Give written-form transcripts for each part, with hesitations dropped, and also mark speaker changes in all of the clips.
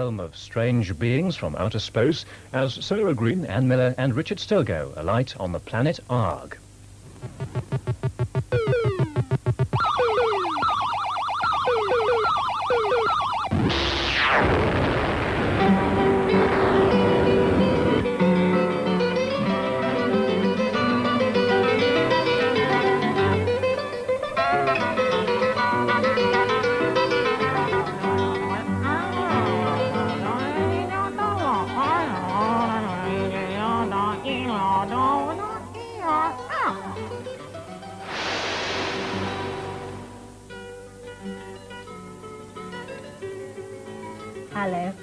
Speaker 1: Realm of strange beings from outer space as Sarah Green, Anne Miller and Richard Stilgoe alight on the planet Arg.
Speaker 2: Hello.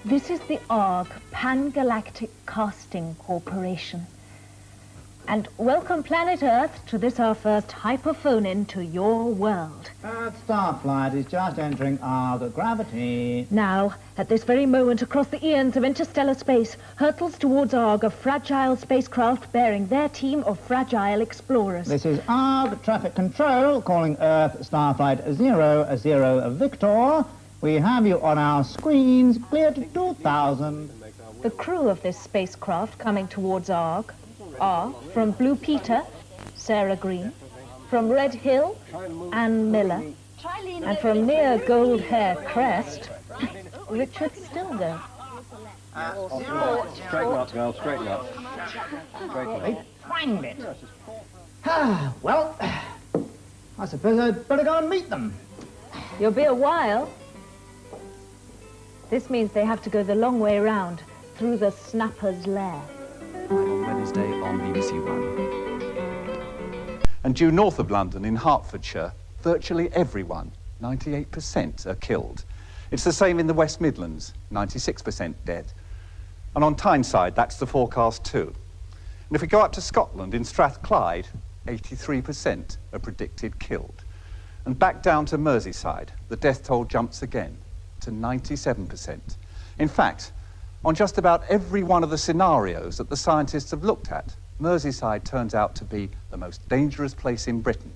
Speaker 2: This is the ARG, Pan-Galactic Casting Corporation. And welcome planet Earth to this our first hyperphone-in to your world.
Speaker 3: Starflight is just entering ARG gravity.
Speaker 2: Now, at this very moment, across the eons of interstellar space, hurtles towards ARG a fragile spacecraft bearing their team of fragile explorers.
Speaker 3: This is ARG Traffic Control, calling Earth Starflight 0 Victor. We have you on our screens, clear to 2000.
Speaker 2: The crew of this spacecraft coming towards ARG are, from Blue Peter, Sarah Green, from Red Hill, Anne Miller, and from near Gold Hair Crest, Richard Stilgoe.
Speaker 4: Straighten up, girl, straighten up. Straighten up.
Speaker 3: They twanged it. Well, I suppose I'd better go and meet them.
Speaker 2: You'll be a while. This means they have to go the long way round, through the Snapper's lair.
Speaker 5: Wednesday on BBC One.
Speaker 6: And due north of London, in Hertfordshire, virtually everyone, 98%, are killed. It's the same in the West Midlands, 96% dead. And on Tyneside, that's the forecast too. And if we go up to Scotland, in Strathclyde, 83% are predicted killed. And back down to Merseyside, the death toll jumps again to 97%. In fact, on just about every one of the scenarios that the scientists have looked at, Merseyside turns out to be the most dangerous place in Britain.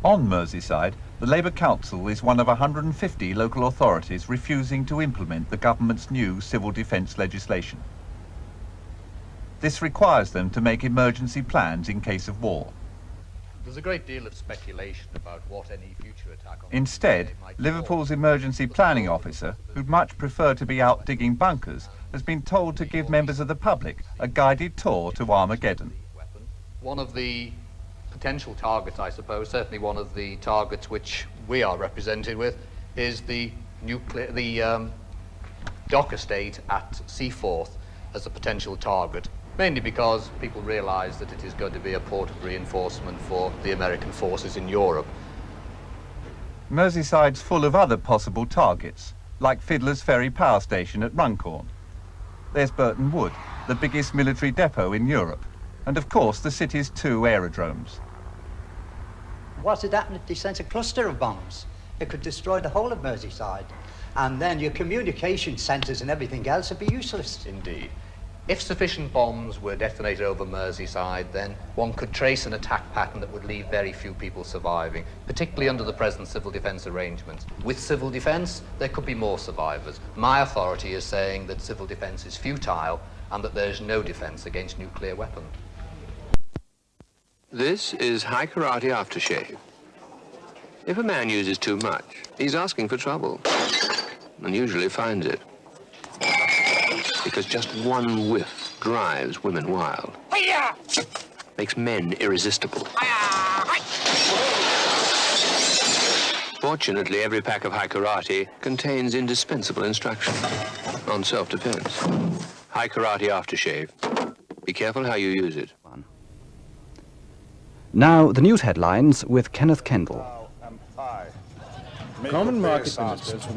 Speaker 6: On Merseyside, the Labour Council is one of 150 local authorities refusing to implement the government's new civil defence legislation. This requires them to make emergency plans in case of war.
Speaker 7: There's a great deal of speculation about what any future attack on...
Speaker 6: Instead, Liverpool's emergency planning officer, who'd much prefer to be out digging bunkers, has been told to give members of the public a guided tour to Armageddon.
Speaker 7: One of the potential targets, I suppose, certainly one of the targets which we are represented with, is the dock estate at Seaforth as a potential target. Mainly because people realise that it is going to be a port of reinforcement for the American forces in Europe.
Speaker 6: Merseyside's full of other possible targets, like Fiddler's Ferry Power Station at Runcorn. There's Burton Wood, the biggest military depot in Europe, and of course the city's 2 aerodromes.
Speaker 8: What had happened if they sent a cluster of bombs? It could destroy the whole of Merseyside, and then your communication centres and everything else would be useless.
Speaker 7: Indeed. If sufficient bombs were detonated over Merseyside, then one could trace an attack pattern that would leave very few people surviving, particularly under the present civil defence arrangements. With civil defence, there could be more survivors. My authority is saying that civil defence is futile and that there is no defence against nuclear weapons.
Speaker 9: This is high karate aftershave. If a man uses too much, he's asking for trouble, and usually finds it. Because just one whiff drives women wild. Makes men irresistible. Fortunately, every pack of high karate contains indispensable instruction on self-defense. High karate aftershave. Be careful how you use it.
Speaker 5: Now, the news headlines with Kenneth Kendall.
Speaker 4: Common market conditions.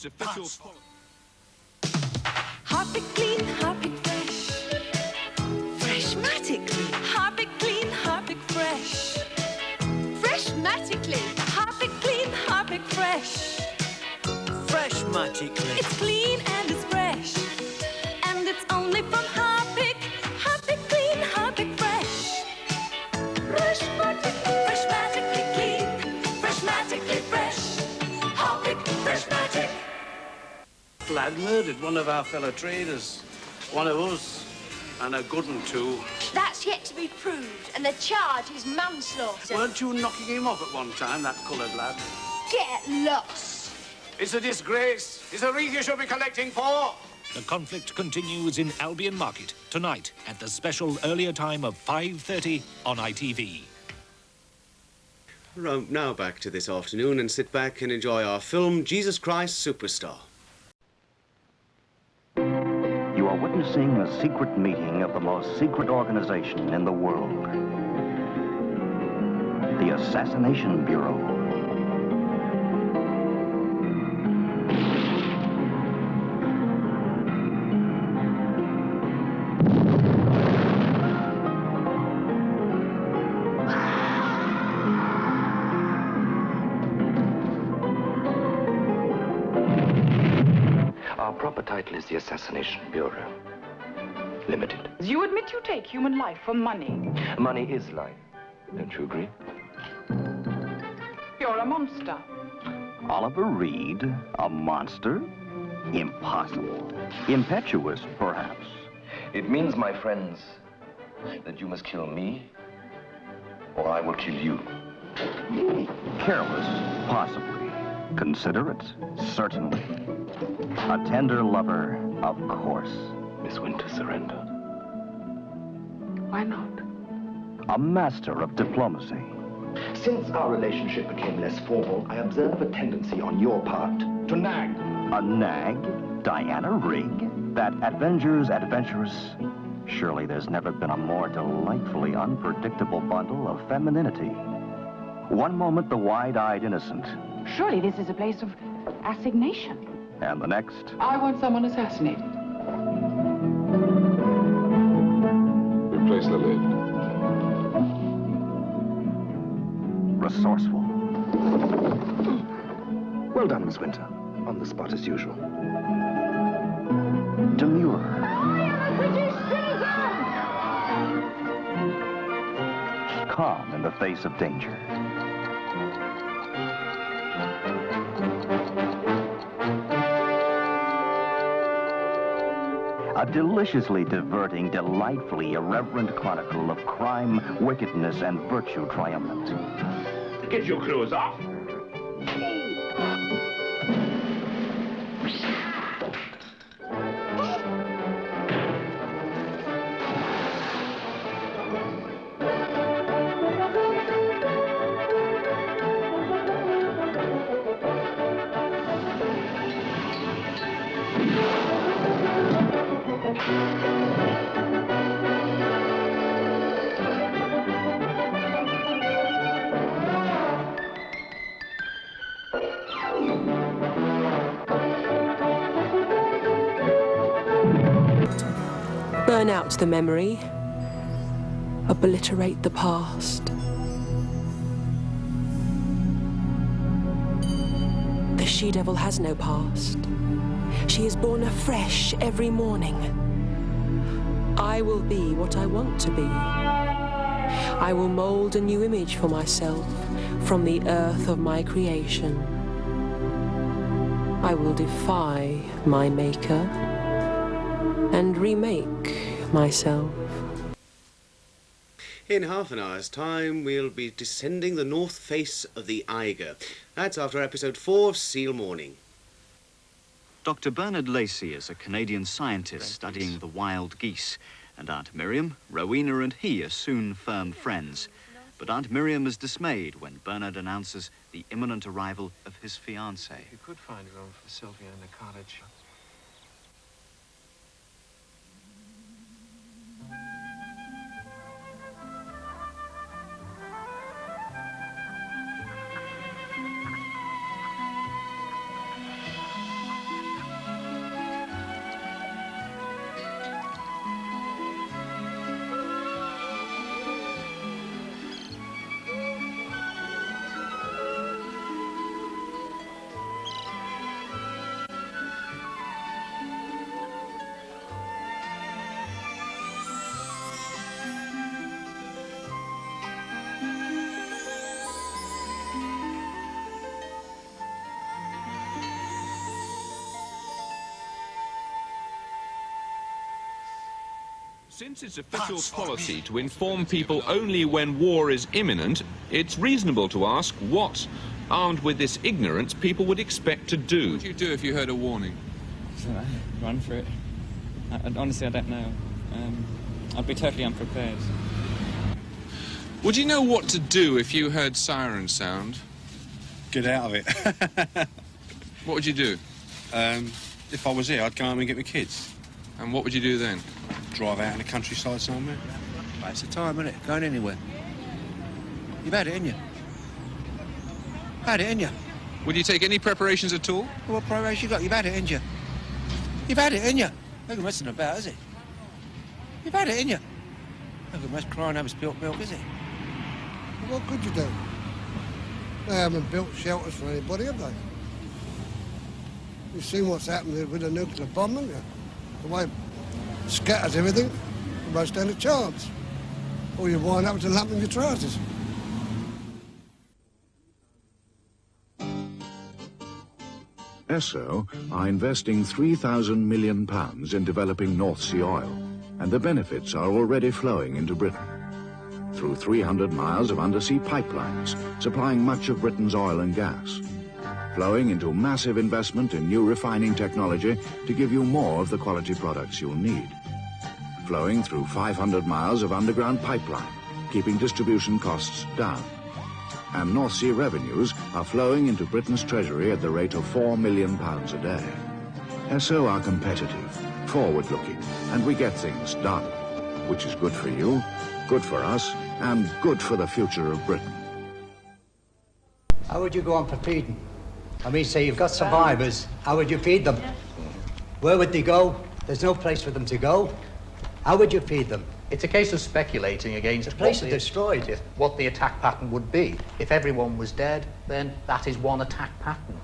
Speaker 10: its official...
Speaker 11: Harpic clean, Harpic fresh. Freshmatic clean. Harpic clean, Harpic fresh. Freshmatic clean. Harpic clean, Harpic fresh.
Speaker 12: Freshmatic clean.
Speaker 11: It's clean and it's fresh. And it's only from Harpic. Harpic clean, Harpic fresh. Freshmatically clean. Freshmatically fresh. Harpic, Freshmatic.
Speaker 12: Lad murdered one of our fellow traders. One of us. And a good one, too.
Speaker 13: That's yet to be proved, and the charge is manslaughter.
Speaker 12: Weren't you knocking him off at one time, that coloured lad?
Speaker 13: Get lost.
Speaker 12: It's a disgrace. It's a wreath you should be collecting for.
Speaker 14: The conflict continues in Albion Market tonight at the special earlier time of 5:30 on ITV.
Speaker 15: Now back to this afternoon and sit back and enjoy our film, Jesus Christ Superstar.
Speaker 16: You are witnessing a secret meeting of the most secret organization in the world. The Assassination Bureau.
Speaker 17: Our proper title is the Assassination Bureau. Limited.
Speaker 18: You admit you take human life for money.
Speaker 17: Money is life. Don't you agree?
Speaker 18: You're a monster.
Speaker 16: Oliver Reed, a monster? Impossible. Impetuous, perhaps.
Speaker 17: It means, my friends, that you must kill me, or I will kill you.
Speaker 16: Careless, possibly. Considerate, certainly. A tender lover, of course.
Speaker 17: Miss Winter, surrender.
Speaker 18: Why not?
Speaker 16: A master of diplomacy.
Speaker 17: Since our relationship became less formal, I observe a tendency on your part to nag.
Speaker 16: A nag? Diana Rigg? That Avengers adventuress? Surely there's never been a more delightfully unpredictable bundle of femininity. One moment the wide-eyed innocent.
Speaker 18: Surely this is a place of assignation.
Speaker 16: And the next?
Speaker 18: I want someone assassinated.
Speaker 9: Replace the lid.
Speaker 16: Resourceful.
Speaker 17: Well done, Miss Winter. On the spot as usual.
Speaker 16: Demure. Calm in the face of danger. A deliciously diverting, delightfully irreverent chronicle of crime, wickedness, and virtue triumphant.
Speaker 9: Get your clothes off.
Speaker 19: Burn out the memory. Obliterate the past. The she-devil has no past. She is born afresh every morning. I will be what I want to be. I will mold a new image for myself from the earth of my creation. I will defy my maker and remake myself.
Speaker 15: In half an hour's time, we'll be descending the north face of the Eiger. That's after episode 4 of Seal Morning.
Speaker 20: Dr. Bernard Lacey is a Canadian scientist studying the wild geese, and Aunt Miriam, Rowena and he are soon firm friends. But Aunt Miriam is dismayed when Bernard announces the imminent arrival of his fiancée.
Speaker 9: You could find room for Sylvia in the cottage.
Speaker 10: Since it's official policy to inform people only when war is imminent, it's reasonable to ask what, armed with this ignorance, people would expect to do.
Speaker 21: What would you do if you heard a warning?
Speaker 22: Run for it. Honestly, I don't know. I'd be totally unprepared.
Speaker 21: Would you know what to do if you heard siren sound?
Speaker 23: Get out of it.
Speaker 21: What would you do?
Speaker 23: If I was here, I'd go home and get my kids.
Speaker 21: And what would you do then?
Speaker 23: Drive out in the countryside somewhere.
Speaker 24: It's the time, isn't it? Going anywhere. You've had it, ain't you? Had it, ain't you?
Speaker 21: Would you take any preparations at all?
Speaker 24: What preparation you got? You've had it, ain't you? You've had it, ain't you? No good messing about, is it? You've had it, ain't you? No good mess crying over spilt milk, is it?
Speaker 25: Well, what could you do? They haven't built shelters for anybody, have they? You've seen what's happened with the nuclear bomb, haven't you? The way it scatters everything, you won't stand a chance. Or you wind up with a lump in your trousers.
Speaker 26: Esso are investing £3,000 million in developing North Sea oil, and the benefits are already flowing into Britain. Through 300 miles of undersea pipelines, supplying much of Britain's oil and gas. Flowing into massive investment in new refining technology to give you more of the quality products you'll need. Flowing through 500 miles of underground pipeline, keeping distribution costs down. And North Sea revenues are flowing into Britain's treasury at the rate of £4 million a day. Esso are competitive, forward-looking, and we get things done, which is good for you, good for us, and good for the future of Britain.
Speaker 8: How would you go on for feeding? I mean, say you've got survivors, how would you feed them? Where would they go? There's no place for them to go. How would you feed them?
Speaker 7: It's a case of speculating against
Speaker 8: the place is destroyed.
Speaker 7: What the attack pattern would be. If everyone was dead, then that is one attack pattern.